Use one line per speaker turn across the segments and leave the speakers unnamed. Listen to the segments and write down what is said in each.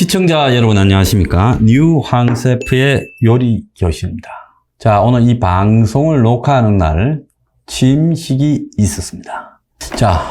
시청자 여러분 안녕하십니까? 뉴 황셰프의 요리 교실입니다. 자, 오늘 이 방송을 녹화하는 날 취임식이 있었습니다. 자,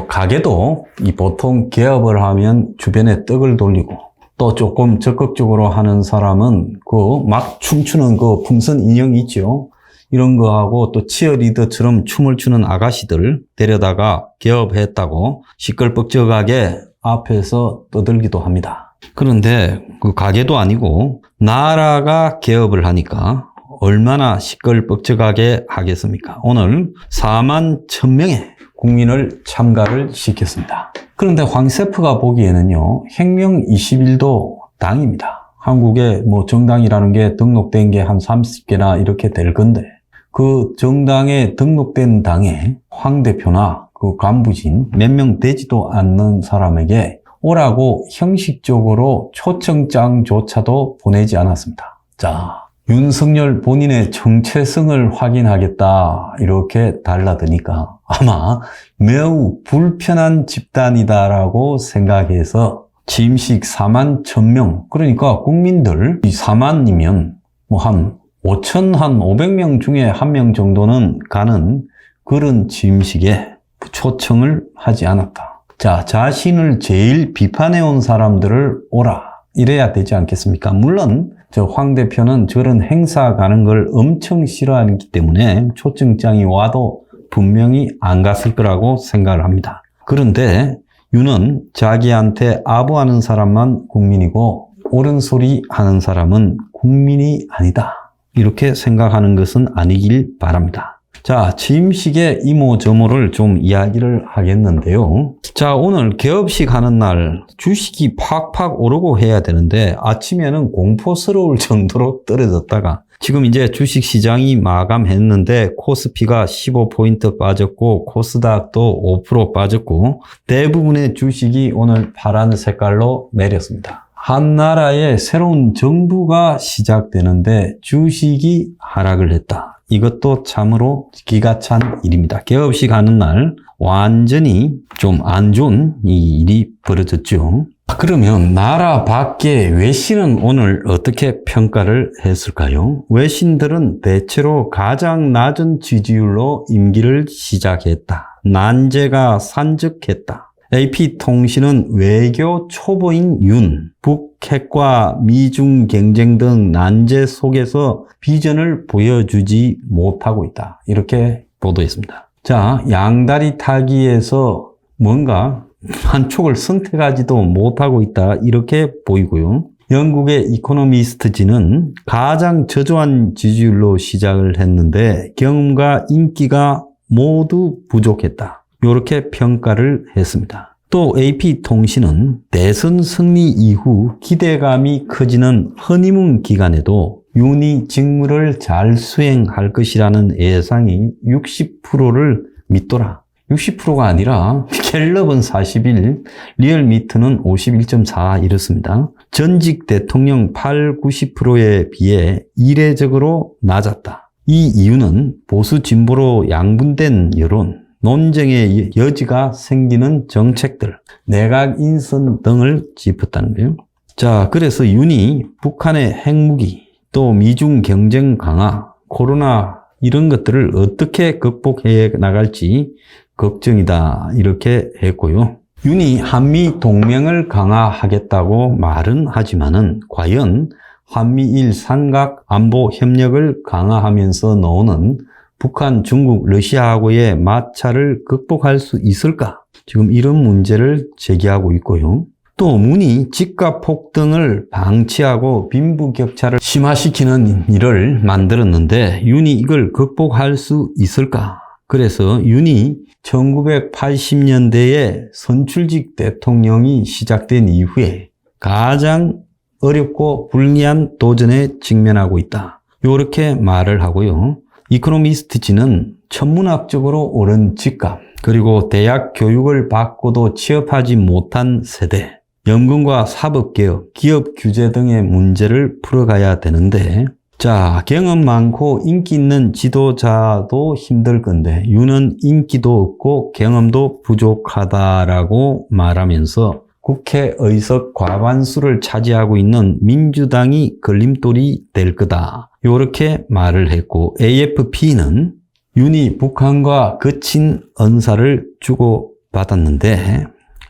가게도 보통 개업을 하면 주변에 떡을 돌리고 또 조금 적극적으로 하는 사람은 막 춤추는 풍선 인형 있죠? 이런 거 하고 또 치어리더처럼 춤을 추는 아가씨들 데려다가 개업했다고 시끌벅적하게 앞에서 떠들기도 합니다. 그런데 그 가게도 아니고 나라가 개업을 하니까 얼마나 시끌벅적하게 하겠습니까? 오늘 4만 1000명의 국민을 참가를 시켰습니다. 그런데 황셰프가 보기에는요, 혁명 21도 당입니다. 한국에 정당이라는 게 등록된 게 한 30개나 이렇게 될 건데, 그 정당에 등록된 당에 황 대표나 그 간부진 몇 명 되지도 않는 사람에게 오라고 형식적으로 초청장조차도 보내지 않았습니다. 자, 윤석열 본인의 정체성을 확인하겠다 이렇게 달라드니까 아마 매우 불편한 집단이다라고 생각해서 취임식 4만 1000명, 그러니까 국민들 이 4만이면 한 500명 중에 1명 정도는 가는 그런 취임식에 초청을 하지 않았다. 자, 자신을 제일 비판해온 사람들을 오라 이래야 되지 않겠습니까? 물론 황 대표는 저런 행사 가는 걸 엄청 싫어하기 때문에 초청장이 와도 분명히 안 갔을 거라고 생각을 합니다. 그런데 윤은 자기한테 아부하는 사람만 국민이고 옳은 소리 하는 사람은 국민이 아니다. 이렇게 생각하는 것은 아니길 바랍니다. 자, 취임식의 이모저모를 좀 이야기를 하겠는데요. 자, 오늘 개업식 하는 날 주식이 팍팍 오르고 해야 되는데 아침에는 공포스러울 정도로 떨어졌다가 지금 이제 주식 시장이 마감했는데 코스피가 15포인트 빠졌고 코스닥도 5% 빠졌고 대부분의 주식이 오늘 파란 색깔로 내렸습니다. 한 나라의 새로운 정부가 시작되는데 주식이 하락을 했다. 이것도 참으로 기가 찬 일입니다. 개업식 하는 날 완전히 좀 안 좋은 이 일이 벌어졌죠. 그러면 나라 밖의 외신은 오늘 어떻게 평가를 했을까요? 외신들은 대체로 가장 낮은 지지율로 임기를 시작했다. 난제가 산적했다. AP통신은 외교 초보인 윤, 북핵과 미중 경쟁 등 난제 속에서 비전을 보여주지 못하고 있다. 이렇게 보도했습니다. 자, 양다리 타기에서 뭔가 한쪽을 선택하지도 못하고 있다. 이렇게 보이고요. 영국의 이코노미스트지는 가장 저조한 지지율로 시작을 했는데 경험과 인기가 모두 부족했다. 이렇게 평가를 했습니다. 또 AP통신은 대선 승리 이후 기대감이 커지는 허니문 기간에도 윤이 직무를 잘 수행할 것이라는 예상이 60%를 믿더라. 60%가 아니라 갤럽은 41, 리얼미터는 51.4 이렇습니다. 전직 대통령 80~90%에 비해 이례적으로 낮았다. 이 이유는 보수 진보로 양분된 여론, 논쟁의 여지가 생기는 정책들, 내각 인선 등을 짚었다는 거예요. 자, 그래서 윤이 북한의 핵무기, 또 미중 경쟁 강화, 코로나 이런 것들을 어떻게 극복해 나갈지 걱정이다. 이렇게 했고요. 윤이 한미 동맹을 강화하겠다고 말은 하지만은 과연 한미일 삼각 안보 협력을 강화하면서 나오는 북한, 중국, 러시아하고의 마찰을 극복할 수 있을까? 지금 이런 문제를 제기하고 있고요. 또 문이 집값 폭등을 방치하고 빈부격차를 심화시키는 일을 만들었는데 윤이 이걸 극복할 수 있을까? 그래서 윤이 1980년대에 선출직 대통령이 시작된 이후에 가장 어렵고 불리한 도전에 직면하고 있다. 이렇게 말을 하고요. 이코노미스트지는 천문학적으로 오른 집값, 그리고 대학 교육을 받고도 취업하지 못한 세대, 연금과 사법개혁, 기업 규제 등의 문제를 풀어가야 되는데 자, 경험 많고 인기 있는 지도자도 힘들 건데 윤은 인기도 없고 경험도 부족하다라고 말하면서 국회 의석 과반수를 차지하고 있는 민주당이 걸림돌이 될 거다. 이렇게 말을 했고, AFP는 윤이 북한과 거친 언사를 주고받았는데,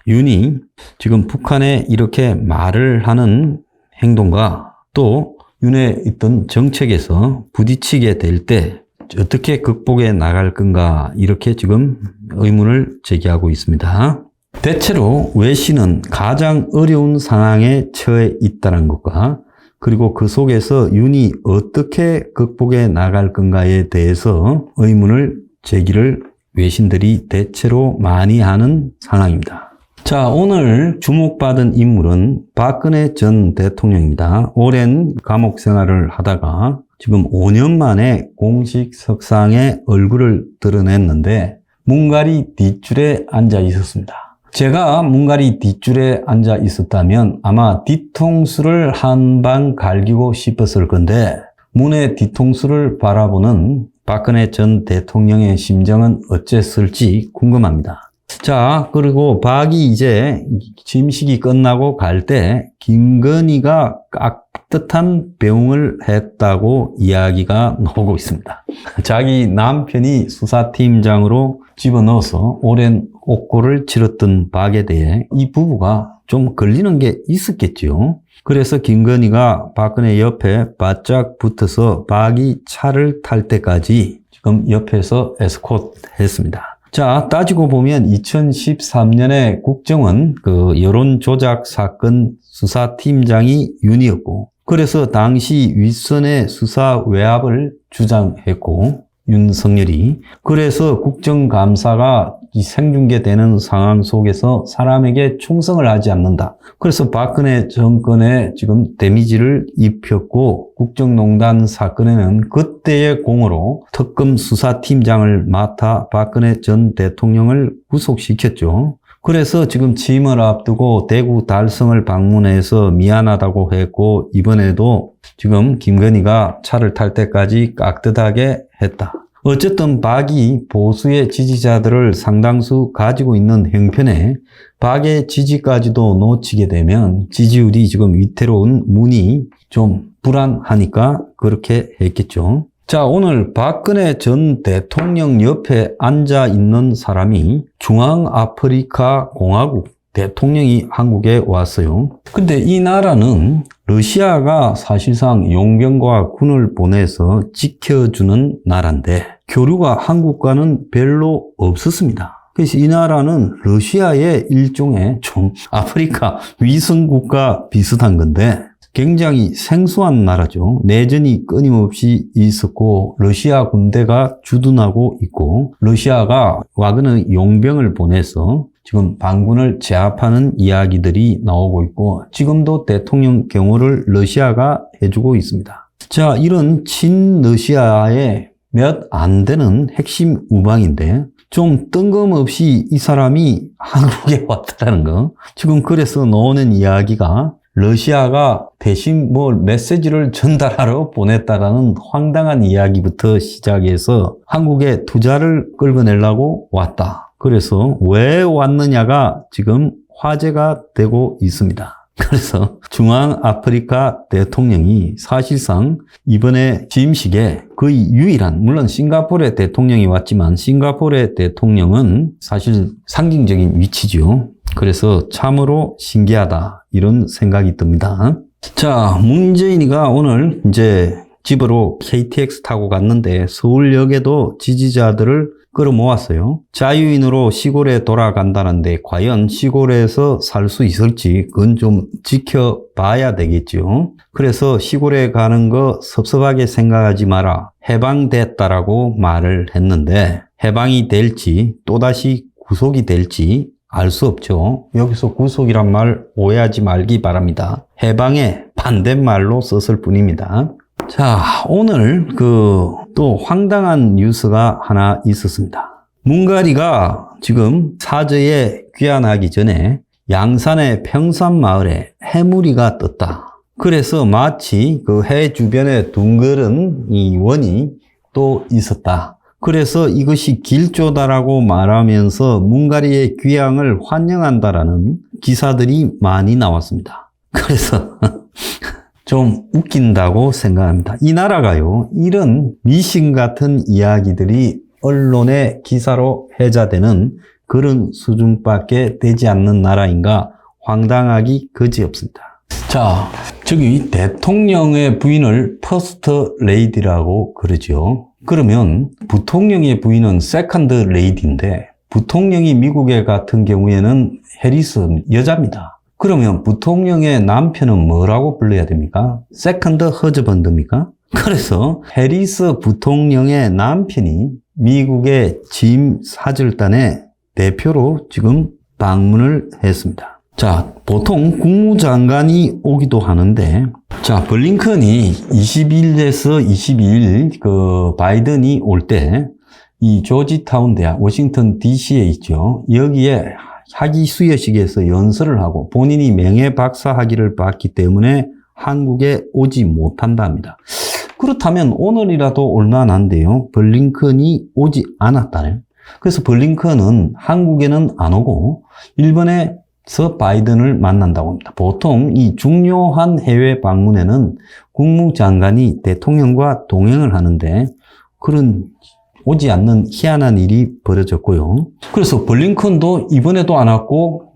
윤이 지금 북한에 이렇게 말을 하는 행동과 또 윤의 있던 정책에서 부딪히게 될 때 어떻게 극복해 나갈 건가, 이렇게 지금 의문을 제기하고 있습니다. 대체로 외신은 가장 어려운 상황에 처해 있다는 것과 그리고 그 속에서 윤이 어떻게 극복해 나갈 건가에 대해서 의문을 제기를 외신들이 대체로 많이 하는 상황입니다. 자, 오늘 주목받은 인물은 박근혜 전 대통령입니다. 오랜 감옥 생활을 하다가 지금 5년 만에 공식 석상에 얼굴을 드러냈는데 문갈이 뒷줄에 앉아 있었습니다. 제가 문갈이 뒷줄에 앉아 있었다면 아마 뒤통수를 한 방 갈기고 싶었을 건데, 문의 뒤통수를 바라보는 박근혜 전 대통령의 심정은 어땠을지 궁금합니다. 자, 그리고 박이 이제 짐식이 끝나고 갈 때 김건희가 깍듯한 배웅을 했다고 이야기가 나오고 있습니다. 자기 남편이 수사팀장으로 집어넣어서 오랜 옥고를 치렀던 박에 대해 이 부부가 좀 걸리는 게 있었겠죠. 그래서 김건희가 박근혜 옆에 바짝 붙어서 박이 차를 탈 때까지 지금 옆에서 에스코트 했습니다. 자, 따지고 보면 2013년에 국정원 여론조작 사건 수사팀장이 윤이었고, 그래서 당시 윗선의 수사 외압을 주장했고, 윤석열이. 그래서 국정감사가 생중계되는 상황 속에서 사람에게 충성을 하지 않는다. 그래서 박근혜 정권에 지금 데미지를 입혔고, 국정농단 사건에는 그때의 공으로 특검 수사팀장을 맡아 박근혜 전 대통령을 구속시켰죠. 그래서 지금 취임을 앞두고 대구 달성을 방문해서 미안하다고 했고, 이번에도 지금 김건희가 차를 탈 때까지 깍듯하게 했다. 어쨌든 박이 보수의 지지자들을 상당수 가지고 있는 형편에 박의 지지까지도 놓치게 되면 지지율이 지금 위태로운 문이 좀 불안하니까 그렇게 했겠죠. 자, 오늘 박근혜 전 대통령 옆에 앉아 있는 사람이 중앙아프리카 공화국 대통령이 한국에 왔어요. 근데 이 나라는 러시아가 사실상 용병과 군을 보내서 지켜주는 나라인데 교류가 한국과는 별로 없었습니다. 그래서 이 나라는 러시아의 일종의 좀 아프리카 위성국가 비슷한 건데 굉장히 생소한 나라죠. 내전이 끊임없이 있었고 러시아 군대가 주둔하고 있고 러시아가 와그너 용병을 보내서 지금 반군을 제압하는 이야기들이 나오고 있고 지금도 대통령 경호를 러시아가 해주고 있습니다. 자, 이런 친러시아의 몇 안 되는 핵심 우방인데 좀 뜬금없이 이 사람이 한국에 왔다는 거. 지금 그래서 나오는 이야기가 러시아가 대신 메시지를 전달하러 보냈다라는 황당한 이야기부터 시작해서 한국에 투자를 끌고 내려고 왔다. 그래서 왜 왔느냐가 지금 화제가 되고 있습니다. 그래서 중앙아프리카 대통령이 사실상 이번에 취임식에 거의 유일한, 물론 싱가포르의 대통령이 왔지만 싱가포르의 대통령은 사실 상징적인 위치죠. 그래서 참으로 신기하다 이런 생각이 듭니다. 자, 문재인이가 오늘 이제 집으로 KTX 타고 갔는데 서울역에도 지지자들을 끌어모았어요. 자유인으로 시골에 돌아간다는데 과연 시골에서 살 수 있을지 그건 좀 지켜봐야 되겠죠. 그래서 시골에 가는 거 섭섭하게 생각하지 마라. 해방됐다라고 말을 했는데 해방이 될지 또다시 구속이 될지 알 수 없죠. 여기서 구속이란 말 오해하지 말기 바랍니다. 해방의 반대말로 썼을 뿐입니다. 자, 오늘 또 황당한 뉴스가 하나 있었습니다. 문갈이가 지금 사저에 귀환하기 전에 양산의 평산마을에 해무리가 떴다. 그래서 마치 그 해 주변에 둥그런 이 원이 또 있었다. 그래서 이것이 길조다라고 말하면서 문갈이의 귀향을 환영한다라는 기사들이 많이 나왔습니다. 그래서 좀 웃긴다고 생각합니다. 이 나라가요, 이런 미신 같은 이야기들이 언론의 기사로 회자되는 그런 수준밖에 되지 않는 나라인가 황당하기 그지없습니다. 자, 저기 대통령의 부인을 퍼스트 레이디라고 그러죠. 그러면 부통령의 부인은 세컨드 레이디인데 부통령이 미국에 같은 경우에는 해리스 여자입니다. 그러면 부통령의 남편은 뭐라고 불러야 됩니까? 세컨드 허즈번드입니까? 그래서 해리스 부통령의 남편이 미국의 짐 사절단의 대표로 지금 방문을 했습니다. 자, 보통 국무장관이 오기도 하는데, 자, 블링컨이 21일에서 22일 바이든이 올 때 이 조지타운 대학, 워싱턴 DC에 있죠. 여기에 학위 수여식에서 연설을 하고 본인이 명예 박사 학위를 받기 때문에 한국에 오지 못한답니다. 그렇다면 오늘이라도 올만한데요. 블링컨이 오지 않았다네요. 그래서 블링컨은 한국에는 안 오고 일본에서 바이든을 만난다고 합니다. 보통 이 중요한 해외 방문에는 국무장관이 대통령과 동행을 하는데 그런 오지 않는 희한한 일이 벌어졌고요. 그래서 블링컨도 이번에도 안 왔고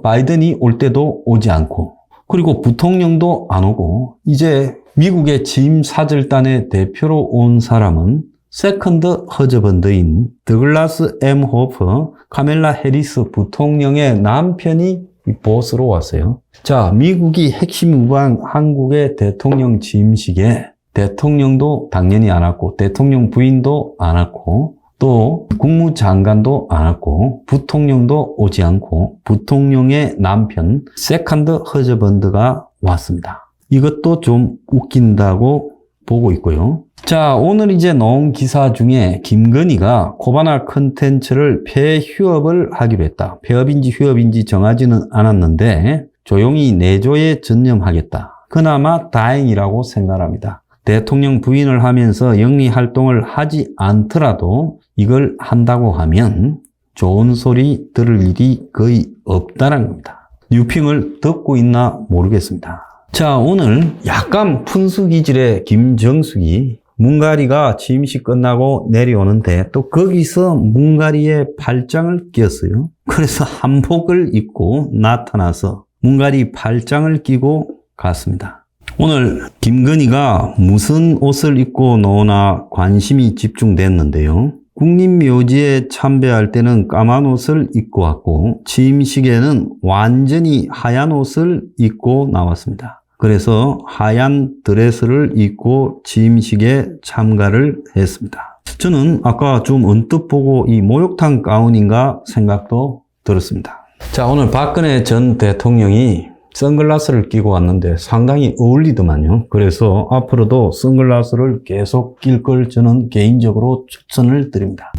바이든이 올 때도 오지 않고 그리고 부통령도 안 오고 이제 미국의 짐 사절단의 대표로 온 사람은 세컨드 허즈번드인 더글라스 M. 호퍼, 카멜라 해리스 부통령의 남편이 보스로 왔어요. 자, 미국이 핵심 우방 한국의 대통령 취임식에 대통령도 당연히 안 왔고 대통령 부인도 안 왔고 또 국무장관도 안 왔고 부통령도 오지 않고 부통령의 남편 세컨드 허즈번드가 왔습니다. 이것도 좀 웃긴다고 보고 있고요. 자, 오늘 이제 나온 기사 중에 김건희가 코바나 컨텐츠를 폐휴업을 하기로 했다. 폐업인지 휴업인지 정하지는 않았는데 조용히 내조에 전념하겠다. 그나마 다행이라고 생각합니다. 대통령 부인을 하면서 영리 활동을 하지 않더라도 이걸 한다고 하면 좋은 소리 들을 일이 거의 없다는 겁니다. 뉴핑을 듣고 있나 모르겠습니다. 자, 오늘 약간 푼수 기질의 김정숙이 문가리가 취임식 끝나고 내려오는데 또 거기서 문가리에 팔짱을 꼈어요. 그래서 한복을 입고 나타나서 문가리 팔짱을 끼고 갔습니다. 오늘 김건희가 무슨 옷을 입고 나오나 관심이 집중됐는데요. 국립묘지에 참배할 때는 까만 옷을 입고 왔고 취임식에는 완전히 하얀 옷을 입고 나왔습니다. 그래서 하얀 드레스를 입고 취임식에 참가를 했습니다. 저는 아까 좀 언뜻 보고 이 목욕탕 가운인가 생각도 들었습니다. 자, 오늘 박근혜 전 대통령이 선글라스를 끼고 왔는데 상당히 어울리더만요. 그래서 앞으로도 선글라스를 계속 낄 걸 저는 개인적으로 추천을 드립니다.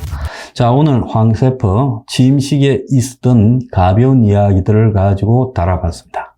자, 오늘 황세퍼 취임식에 있었던 가벼운 이야기들을 가지고 달아봤습니다.